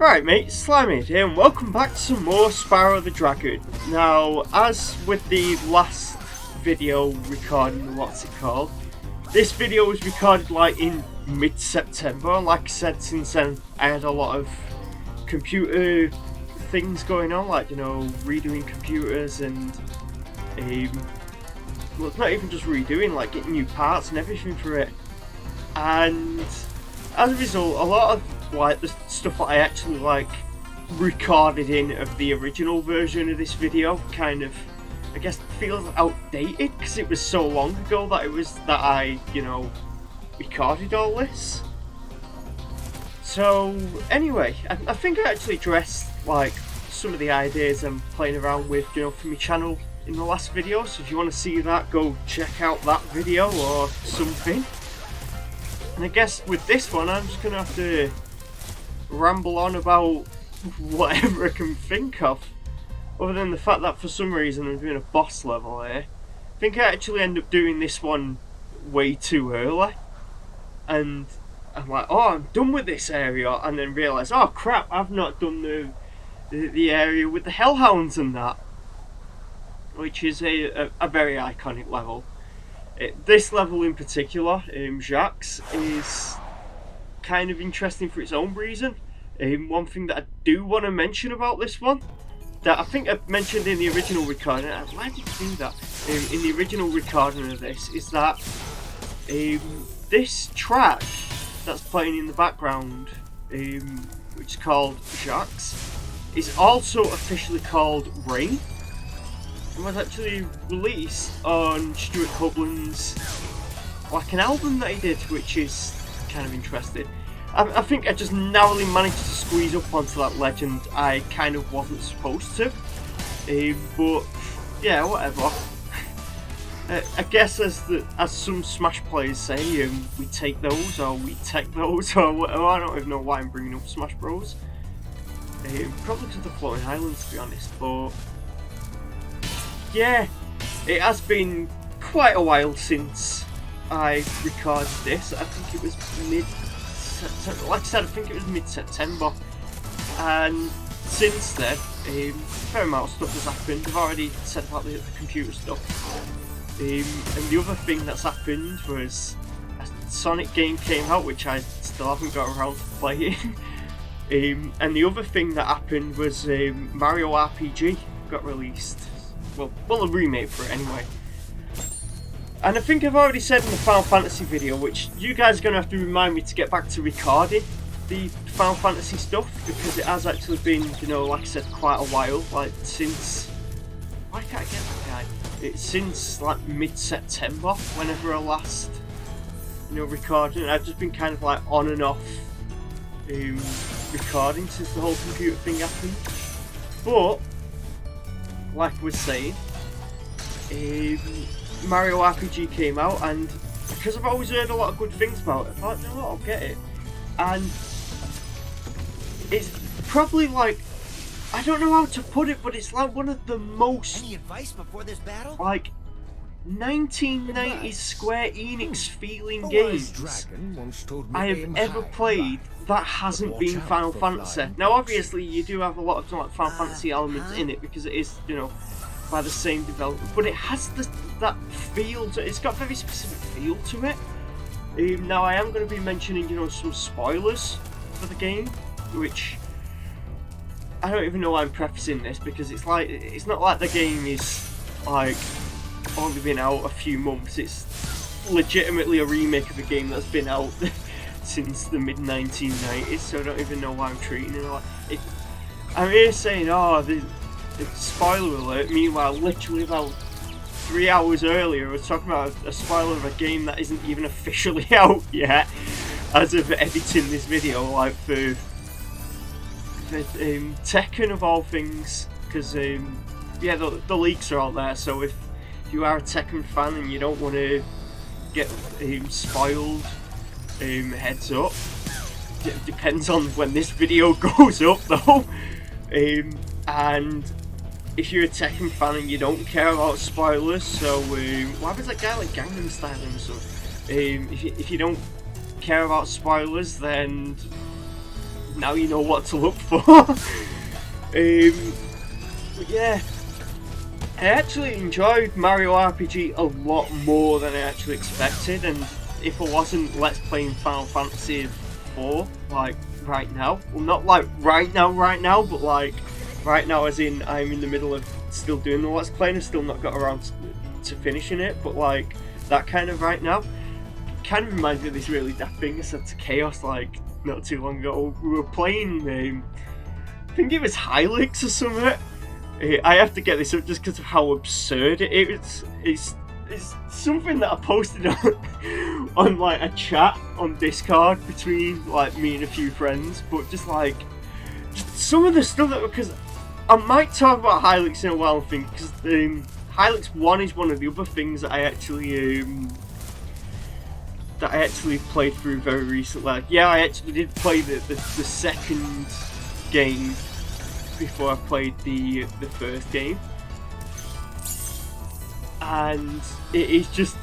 Right mate, Slimy here and welcome back to some more Spyro the Dragon. Now, as with the last video recording, what's it called? This video was recorded like in mid-September. Like I said, since then I had a lot of computer things going on, like, you know, redoing computers and well, it's not even just redoing, like getting new parts and everything for it. And as a result, a lot of like the stuff that I actually like recorded in of the original version of this video kind of, I guess, feels outdated because it was so long ago that I, you know, recorded all this. So anyway, I think I actually addressed like some of the ideas I'm playing around with, you know, for my channel in the last video. So if you want to see that, go check out that video or something. And I guess with this one, I'm just gonna have to ramble on about whatever I can think of, other than the fact that for some reason I'm doing a boss level here. I think I actually end up doing this one way too early, and I'm like, oh, I'm done with this area, and then realise, oh crap, I've not done the area with the hellhounds and that, which is a very iconic level. This level in particular, Jacques, is kind of interesting for its own reason. One thing that I do want to mention about this one, that I think I mentioned in the original recording, why did you do that? In the original recording of this, is that this track that's playing in the background, which is called Jacques, is also officially called Rain. It was actually released on Stuart Copeland's, like, an album that he did, which is kind of interesting. I think I just narrowly managed to squeeze up onto that legend I kind of wasn't supposed to. But yeah, whatever. I guess as some Smash players say, we take those or we take those or whatever. I don't even know why I'm bringing up Smash Bros. Probably to the Floating Islands, to be honest, but yeah, it has been quite a while since I recorded this. I think it was mid-September. Like I said, I think it was mid-September. And since then, a fair amount of stuff has happened. I've already said about the computer stuff. And the other thing that's happened was a Sonic game came out, which I still haven't got around to playing. And the other thing that happened was Mario RPG got released. Well, a remake for it anyway. And I think I've already said in the Final Fantasy video, which you guys are going to have to remind me to get back to recording the Final Fantasy stuff, because it has actually been, you know, like I said, quite a while, like since, why can't I get that guy? It's since like mid-September, whenever I last, you know, recorded, and I've just been kind of like on and off recording since the whole computer thing happened. But like I was saying, Mario RPG came out, and because I've always heard a lot of good things about it, I thought, you know what, I'll get it. And it's probably like, I don't know how to put it, but it's like one of the most, any advice before this battle? like 1990s Square Enix feeling games I have ever played that hasn't been Final Fantasy. Now obviously you do have a lot of like Final Fantasy elements in it, because it is, you know, by the same developer, but it has that feel to it. It's got a very specific feel to it. Now I am going to be mentioning, you know, some spoilers for the game, which I don't even know why I'm prefacing this, because it's like, it's not like the game is like only been out a few months. It's legitimately a remake of a game that's been out since the mid-1990s, so I don't even know why I'm treating it like it. I'm here saying, oh, the spoiler alert. Meanwhile, literally about 3 hours earlier, I was talking about a spoiler of a game that isn't even officially out yet, as of editing this video, like for Tekken of all things, because yeah, the leaks are out there. So if you are a Tekken fan and you don't want to get spoiled, heads up. It depends on when this video goes up though. And if you're a Tekken fan and you don't care about spoilers, so why was that guy like Gangnam Style and stuff? If you don't care about spoilers, then now you know what to look for. But yeah, I actually enjoyed Mario RPG a lot more than I actually expected, and if I wasn't Let's Playing Final Fantasy IV, like right now, well not like right now, but like right now as in I'm in the middle of still doing the Let's Play and I've still not got around to finishing it, but like that kind of right now, kind of reminds me of this really daft thing I said to Chaos like not too long ago. We were playing, I think it was Hylix or something. I have to get this up just because of how absurd it is. It's something that I posted on like a chat on Discord between like me and a few friends, but just some of the stuff that, because I might talk about Hylix in a while, I think, because Hylix 1 is one of the other things that I actually played through very recently. Like, yeah, I actually did play the second game before I played the first game, and it's just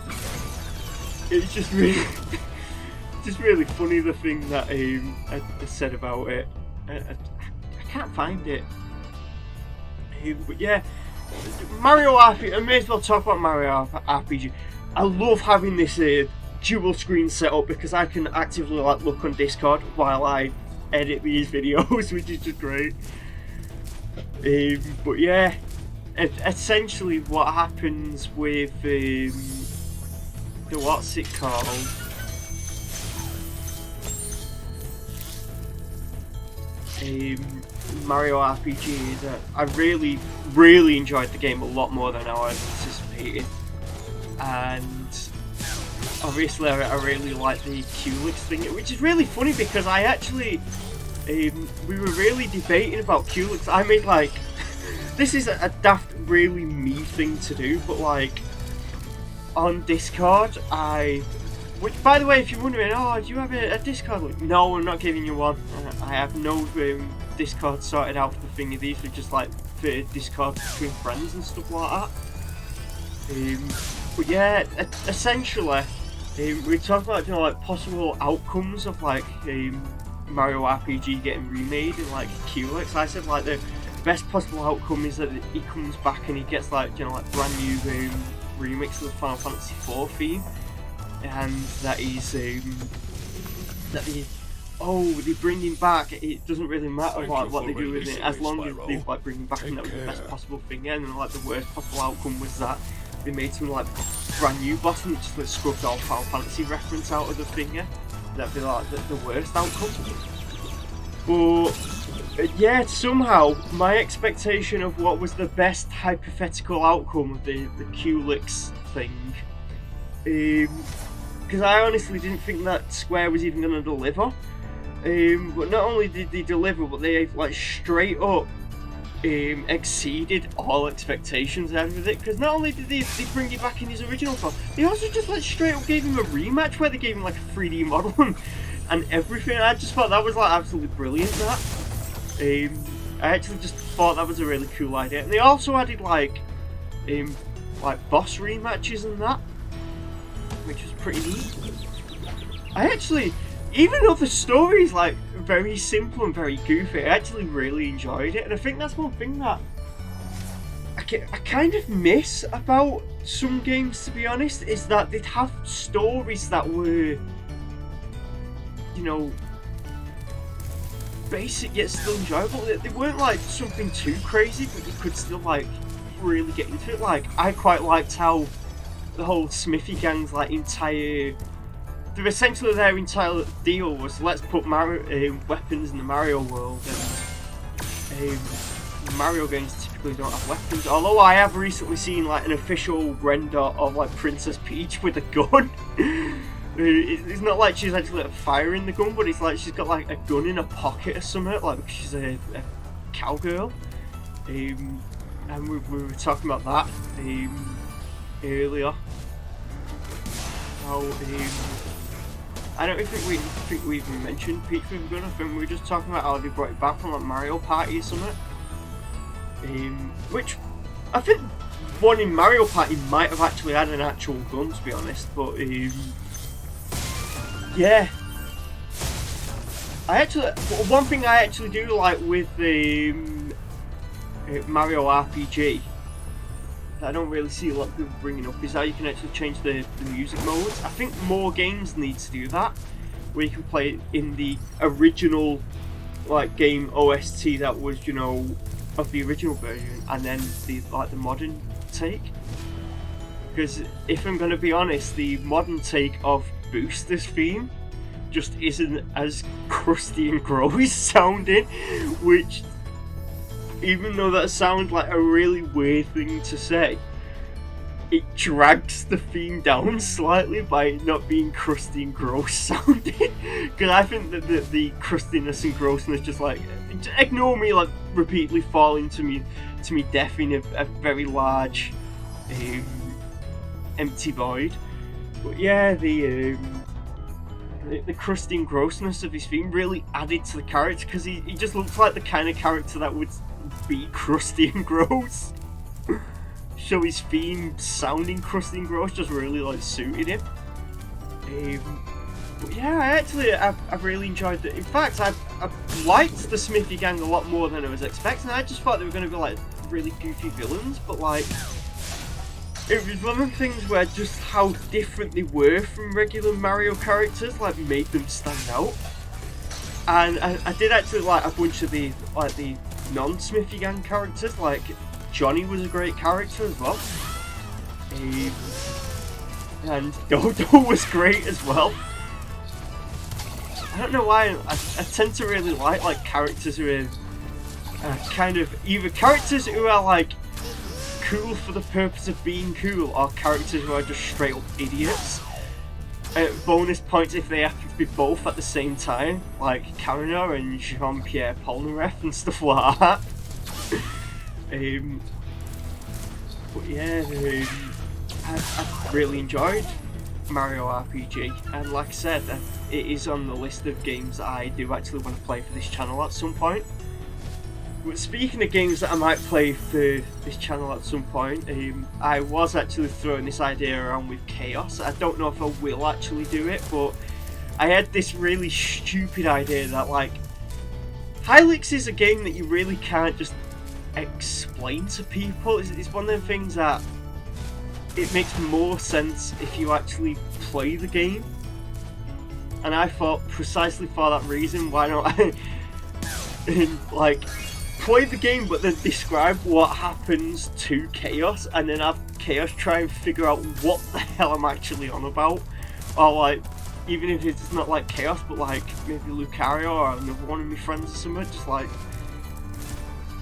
really really funny the thing that I said about it. I can't find it, but yeah, Mario RPG. I may as well talk about Mario RPG. I love having this dual screen set up because I can actively like look on Discord while I edit these videos, which is just great. But yeah, essentially what happens with the what's it called? Mario RPG is I really enjoyed the game a lot more than I anticipated, and obviously I really like the Culex thing, which is really funny because I actually we were really debating about Culex. I made like this is a daft really me thing to do, but like on Discord which by the way, if you're wondering, oh, do you have a Discord link? No, I'm not giving you one. I have no Discord sorted out for the thing. These are just like for Discord between friends and stuff like that. But yeah, essentially we talked about, you know, like possible outcomes of like Mario RPG getting remade in like Culex. I said like the best possible outcome is that he comes back and he gets like, you know, like brand new remix of the Final Fantasy IV theme, and that he's they bring him back. It doesn't really matter like what they do with it, as long as they like bring him back, and that was the best possible thing. Yeah, and then like the worst possible outcome was that they made some like brand new boss and just like scrubbed all Final Fantasy reference out of the thing. Yeah, that'd be like the worst outcome. But yeah, somehow my expectation of what was the best hypothetical outcome of the Culex thing, because I honestly didn't think that Square was even going to deliver. But not only did they deliver, but they like straight up exceeded all expectations out of it. Because not only did they bring it back in his original form, they also just like straight up gave him a rematch where they gave him like a 3D model and everything. I just thought that was like absolutely brilliant. That I actually just thought that was a really cool idea. And they also added like boss rematches and that, which was pretty neat. I actually, even though the story is like very simple and very goofy, I actually really enjoyed it. And I think that's one thing that I kind of miss about some games, to be honest, is that they'd have stories that were, you know, basic yet still enjoyable. They weren't like something too crazy, but you could still like really get into it. Like I quite liked how the whole Smithy gang's like their entire deal was, let's put weapons in the Mario world, and Mario games typically don't have weapons. Although I have recently seen like an official render of like Princess Peach with a gun. It's not like she's actually like, firing the gun, but it's like she's got like a gun in her pocket or something, like because she's a cowgirl. And we were talking about that earlier. How I don't think we even mentioned Peach with a gun. I think we were just talking about how they brought it back from like Mario Party or something. Which I think one in Mario Party might have actually had an actual gun, to be honest, but yeah, one thing I actually do like with the Mario RPG that I don't really see a lot of people bringing up is how you can actually change the music modes. I think more games need to do that, where you can play in the original like game OST that was, you know, of the original version, and then the modern take. Because if I'm gonna be honest, the modern take of Booster's theme just isn't as crusty and gross sounding, which, even though that sounds like a really weird thing to say, it drags the theme down slightly by not being crusty and gross sounding. Because I think that the crustiness and grossness just like, ignore me like repeatedly falling to me death in a very large empty void. But yeah, the crusty and grossness of his theme really added to the character, because he just looks like the kind of character that would be crusty and gross. So his theme sounding crusty and gross just really like suited him. But yeah, I've really enjoyed it. In fact, I liked the Smithy Gang a lot more than I was expecting. I just thought they were going to be like really goofy villains, but like, it was one of the things where just how different they were from regular Mario characters like made them stand out. And I did actually like a bunch of the non-Smithy Gang characters. Like Johnny was a great character as well, and Dodo was great as well. I don't know why I tend to really like characters who are kind of either characters who are like cool for the purpose of being cool, or characters who are just straight up idiots. Bonus points if they happen to be both at the same time, like Karina and Jean-Pierre Polnareff and stuff like that. But yeah, I've really enjoyed Mario RPG, and like I said, it is on the list of games that I do actually want to play for this channel at some point. But speaking of games that I might play for this channel at some point, I was actually throwing this idea around with Chaos. I don't know if I will actually do it, but I had this really stupid idea that like, Hylix is a game that you really can't just explain to people. It's one of the things that it makes more sense if you actually play the game. And I thought, precisely for that reason, why not I like play the game but then describe what happens to Chaos, and then have Chaos try and figure out what the hell I'm actually on about. Or like, even if it's not like Chaos, but like maybe Lucario or another one of my friends or something, just like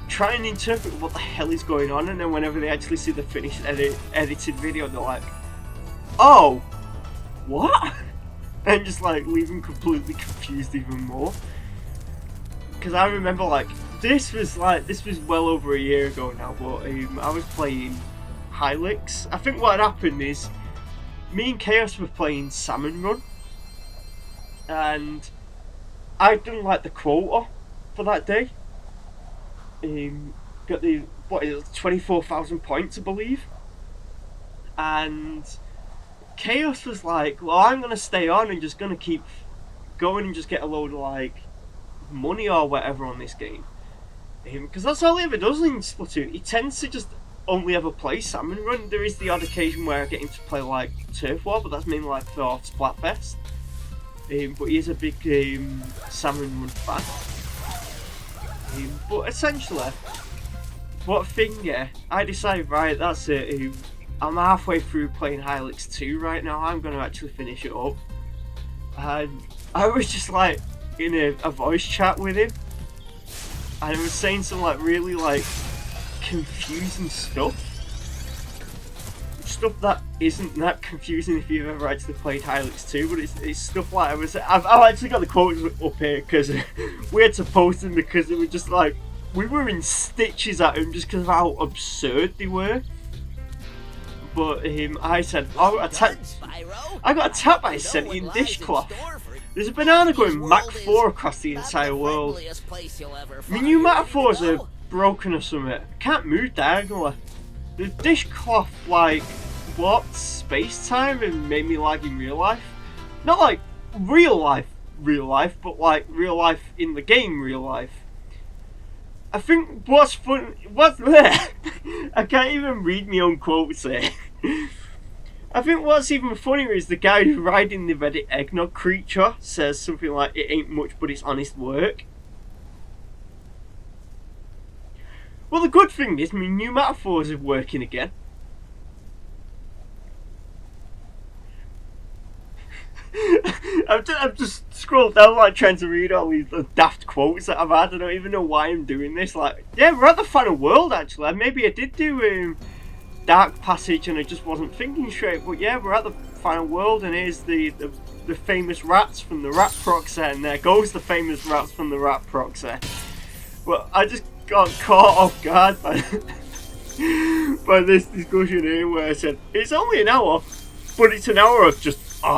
try and interpret what the hell is going on, and then whenever they actually see the finished edited video, they're like, oh, what? And just like leave them completely confused even more. Because I remember like, this was well over a year ago now, but I was playing Hylix. I think what had happened is, me and Chaos were playing Salmon Run, and I'd done like the quota for that day. Got the 24,000 points, I believe, and Chaos was like, well, I'm gonna stay on and just gonna keep going and just get a load of like money or whatever on this game, because that's all he ever does in Splatoon. He tends to just only ever play Salmon Run. There is the odd occasion where I get him to play like Turf War, but that's mainly like for Splatfest. But he is a big Salmon Run fan. But essentially, I decided, right, that's it. I'm halfway through playing Hylix 2 right now. I'm going to actually finish it up. And I was just like in a voice chat with him, and I was saying some like really like confusing stuff that isn't that confusing if you've ever actually played Hylix 2, but it's stuff like I've actually got the quotes up here because we had to post them, because it was just like we were in stitches at him just because of how absurd they were. But I said, I got attacked by a sentient dishcloth. There's a banana going Mach 4 across the entire world. My new Mach 4s are broken or something. I can't move diagonally. The dishcloth like warped space-time and made me lag in real life. Not like real life real life, but like real life in the game, real life. I think what's fun, I can't even read my own quotes here. I think what's even funnier is the guy who's riding the Reddit Eggnog Creature says something like, "It ain't much, but it's honest work." Well, the good thing is my new metaphors are working again. I've just scrolled down like trying to read all these daft quotes that I've had. I don't even know why I'm doing this. Like, yeah, we're at the final world actually. Maybe I did do Dark Passage and I just wasn't thinking straight. But yeah, we're at the final world, and here's the famous rats from the rat proxy, and there goes the famous rats from the rat proxy. Well, I just got caught off guard by this discussion here where I said it's only an hour, but it's an hour of just and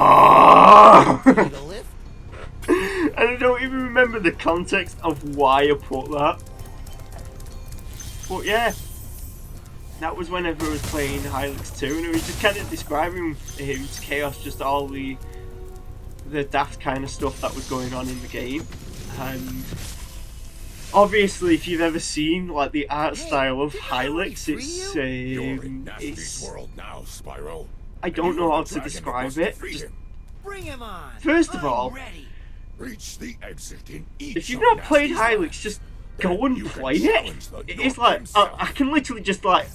I don't even remember the context of why I put that. But yeah, that was whenever I was playing Hylix 2, and it was just kind of describing him to Chaos, just all the daft kind of stuff that was going on in the game. And obviously, if you've ever seen like the art style of Hylix, it's world now, Spyro. I don't know how to describe it. Just, bring him on. first of all, reach the exit in each if you've not played Hylix, just go and play it. It's like I can literally just like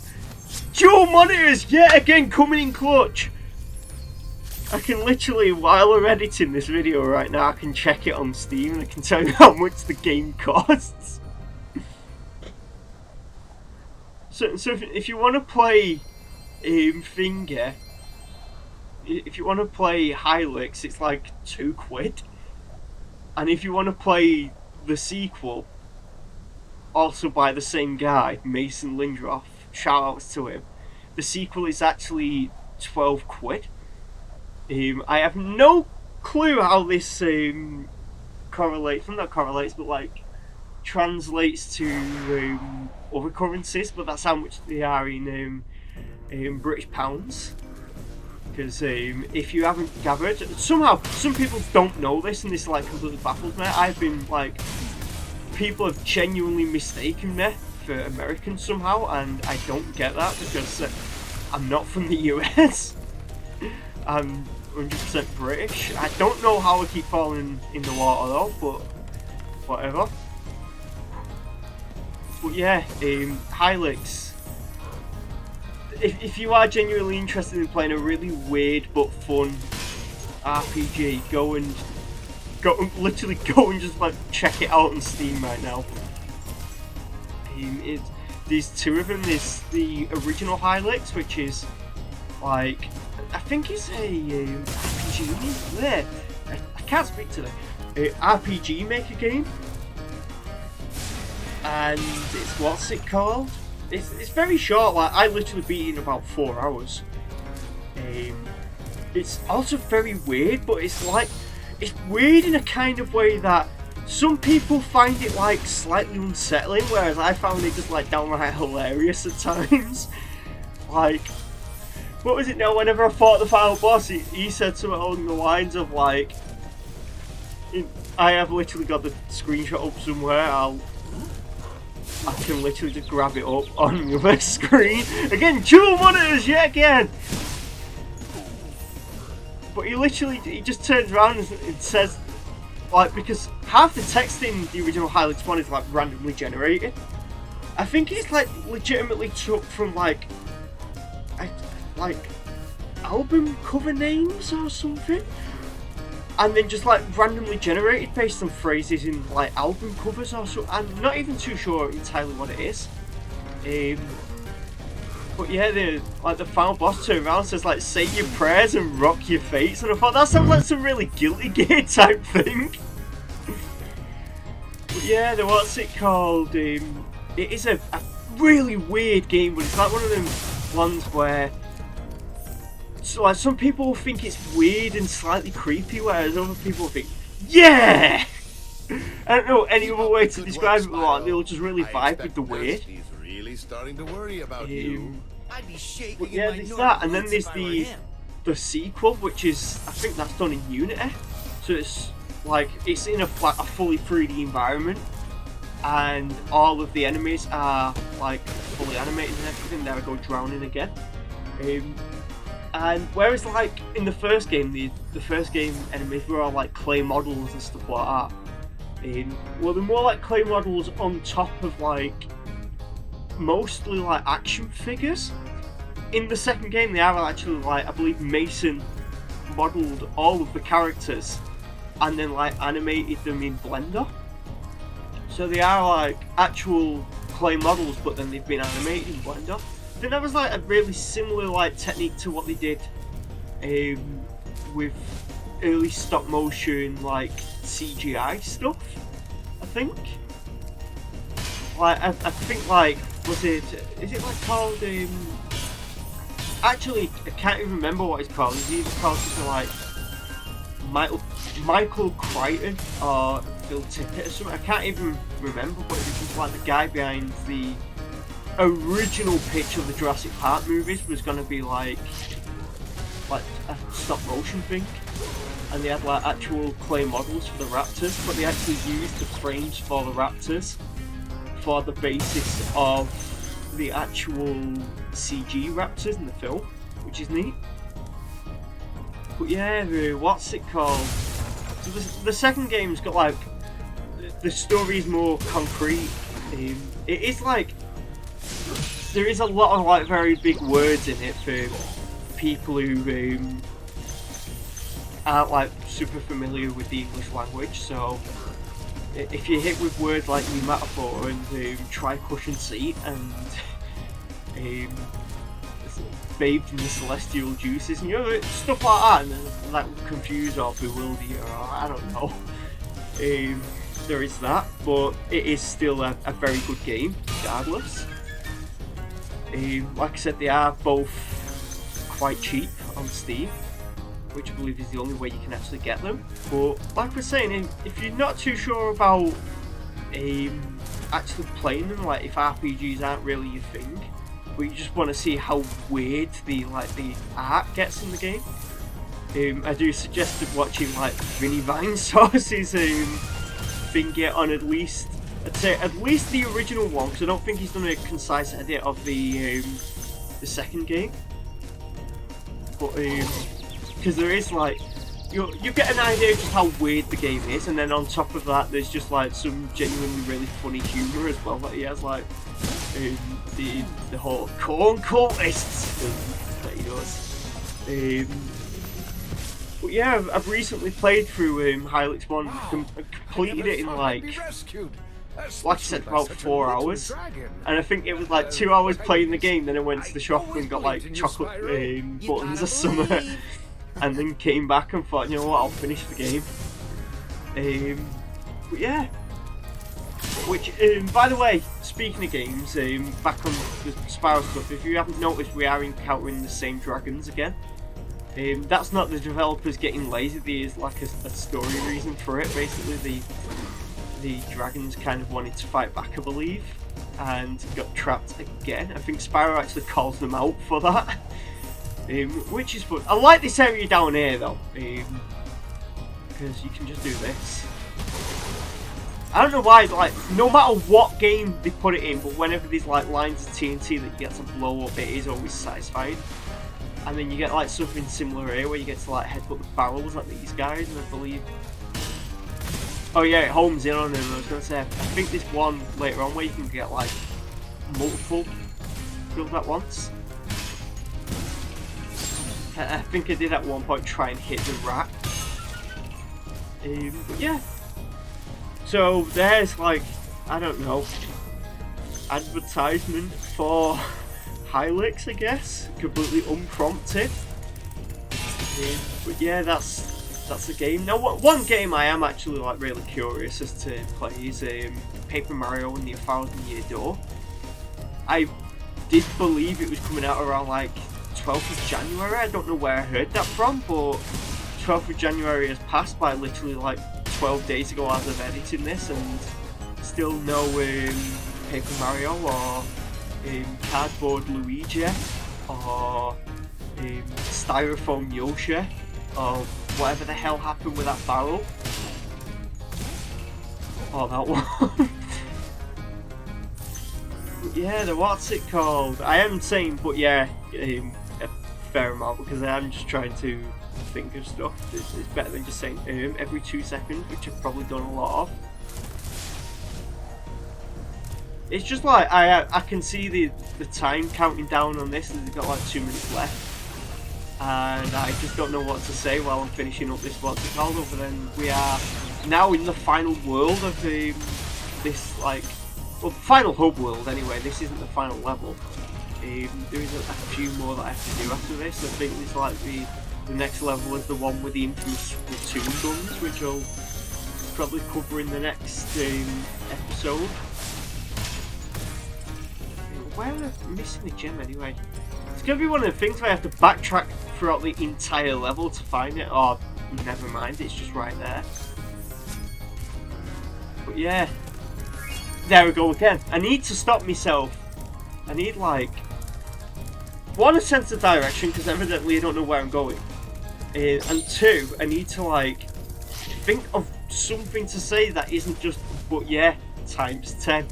dual monitors yet again coming in clutch. I can literally, while I'm editing this video right now, I can check it on Steam and I can tell you how much the game costs. So if you want to play Finger, if you want to play Hylix, it's like £2. And if you want to play the sequel, also by the same guy, Mason Lindroth, shout outs to him, the sequel is actually £12. I have no clue how this correlates, not correlates, but like translates to other currencies, but that's how much they are in British pounds. Because if you haven't gathered, somehow some people don't know this, and this like completely baffles me. I've been like, people have genuinely mistaken me for American somehow, and I don't get that because I'm not from the US. I'm 100% British. I don't know how I keep falling in the water though, but whatever. But yeah, Hylix. If you are genuinely interested in playing a really weird but fun RPG, literally go and just like check it out on Steam right now. There's two of them. There's the original Hylix, which is like, I think it's a RPG. There, I can't speak to the RPG Maker game, and it's what's it called? It's very short. Like I literally beat it in about 4 hours. It's also very weird, but it's weird in a kind of way that some people find it like slightly unsettling, whereas I found it just like downright hilarious at times. Like, what was it now? Whenever I fought the final boss, he said something along the lines of like, I have literally got the screenshot up somewhere. I can literally just grab it up on the other screen. Again, dual monitors yet again. But he just turns around and says, like, because half the text in the original Hylix 1 is like randomly generated. I think it's like legitimately took from like album cover names or something, and then just like randomly generated based on phrases in like album covers or so. I'm not even too sure entirely what it is. But yeah, the final boss turns around and says like, say your prayers and rock your fates, and I thought that sounds like some really Guilty Gear type thing. But yeah, what's it called? It is a really weird game, but it's like one of them ones where like some people think it's weird and slightly creepy, whereas other people think, yeah! I don't know any other way to describe it, but they'll just really vibe with the weird. He's really starting to worry about you. I'd be shaking but yeah, there's that, and then there's the sequel, which is, I think that's done in Unity. So it's like it's in a fully 3D environment, and all of the enemies are like fully animated and everything. There I go drowning again. And whereas like in the first game, the first game enemies were all like clay models and stuff like that. Well, they're more like clay models on top of like mostly like action figures. In the second game, they are actually like, I believe Mason modelled all of the characters and then like animated them in Blender. So they are like actual clay models, but then they've been animated in Blender. I think that was like a really similar like technique to what they did with early stop motion like CGI stuff. I think. Like I think like is it like called actually I can't even remember what it's called. It's either called something like Michael Crichton or Phil Tippett or something. I can't even remember, but it was just like the guy behind the original pitch of the Jurassic Park movies was going to be like a stop motion thing, and they had like actual clay models for the raptors, but they actually used the frames for the raptors for the basis of the actual CG raptors in the film, which is neat. But yeah, what's it called? So the second game's got like the story's more concrete. It is like there is a lot of like very big words in it for people who aren't like super familiar with the English language. So if you're hit with words like pneumatophore and tri-cushion seat and bathed in the celestial juices, and stuff like that, and that will confuse or bewilder you, or I don't know. There is that, but it is still a very good game regardless. Like I said, they are both quite cheap on Steam, which I believe is the only way you can actually get them. But like we're saying, if you're not too sure about actually playing them, like if RPGs aren't really your thing, but you just want to see how weird the art gets in the game, I do suggest watching like Vinny Vinesauce's thingy on at least, I'd say at least the original one, because I don't think he's done a concise edit of the second game. But because there is like you get an idea of just how weird the game is, and then on top of that there's just like some genuinely really funny humour as well that he has, like the whole corn cultists that he does. But yeah, I've recently played through Hylix 1, completed it in like I said, about 4 hours, and I think it was like 2 hours playing the game, then I went to the shop and got like chocolate buttons or something, and then came back and thought, you know what, I'll finish the game. But yeah, which by the way, speaking of games, back on the Spyro stuff, if you haven't noticed, we are encountering the same dragons again. That's not the developers getting lazy, there's like a story reason for it. Basically the dragons kind of wanted to fight back, I believe, and got trapped again. I think Spyro actually calls them out for that, which is fun. I like this area down here though, because you can just do this. I don't know why, like, no matter what game they put it in, but whenever there's like lines of TNT that you get to blow up, it is always satisfying. And then you get like something similar here where you get to like headbutt the barrels like these guys, and I believe, oh yeah, it homes in on them. I was going to say, I think there's one later on where you can get like multiple killed at once. I think I did at one point try and hit the rat. But yeah. So there's like, I don't know, advertisement for Hylix, I guess, completely unprompted. But yeah, that's a game. Now, one game I am actually like really curious as to play is Paper Mario and the 1,000-Year Door. I did believe it was coming out around like 12th of January. I don't know where I heard that from, but 12th of January has passed by literally like 12 days ago as of editing this, and still no Paper Mario or Cardboard Luigi or Styrofoam Yoshi or whatever the hell happened with that barrel. Oh, that one. Yeah, the what's it called? I am saying, but yeah, a fair amount, because I am just trying to think of stuff. It's better than just saying every 2 seconds, which I've probably done a lot of. It's just like I can see the time counting down on this, and it's got like 2 minutes left, and I just don't know what to say while I'm finishing up this what's it called. Other than we are now in the final world of this, like, well, final hub world anyway. This isn't the final level. There is a few more that I have to do after this. I think it's like the next level is the one with the infamous platoon guns, which I'll probably cover in the next episode. Why am I missing the gem anyway? It's going to be one of the things where I have to backtrack throughout the entire level to find it. Oh, never mind, it's just right there. But yeah, there we go again. I need to stop myself. I need, like, one, a sense of direction, because evidently I don't know where I'm going. And two, I need to, like, think of something to say that isn't just, but yeah, times 10.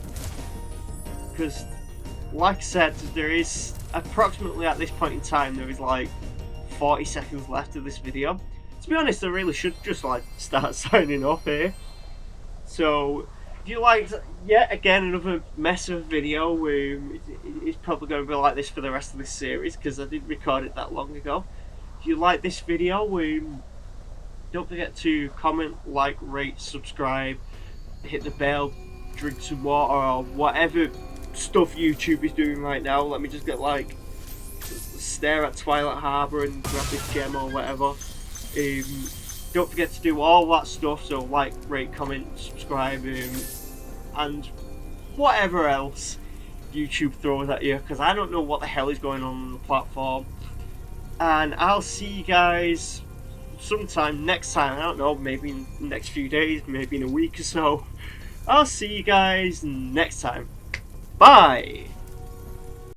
Because, like I said, there is approximately at this point in time, there is like 40 seconds left of this video. To be honest, I really should just like start signing off here. So, if you liked yet again another mess of a video, it's probably going to be like this for the rest of this series because I didn't record it that long ago. If you like this video, don't forget to comment, like, rate, subscribe, hit the bell, drink some water, or whatever stuff YouTube is doing right now. Let me just get, like, stare at Twilight Harbour and grab this gem or whatever. Don't forget to do all that stuff, so like, rate, comment, subscribe, and whatever else YouTube throws at you, because I don't know what the hell is going on the platform. And I'll see you guys sometime next time. I don't know, maybe in the next few days, maybe in a week or so. I'll see you guys next time. Bye!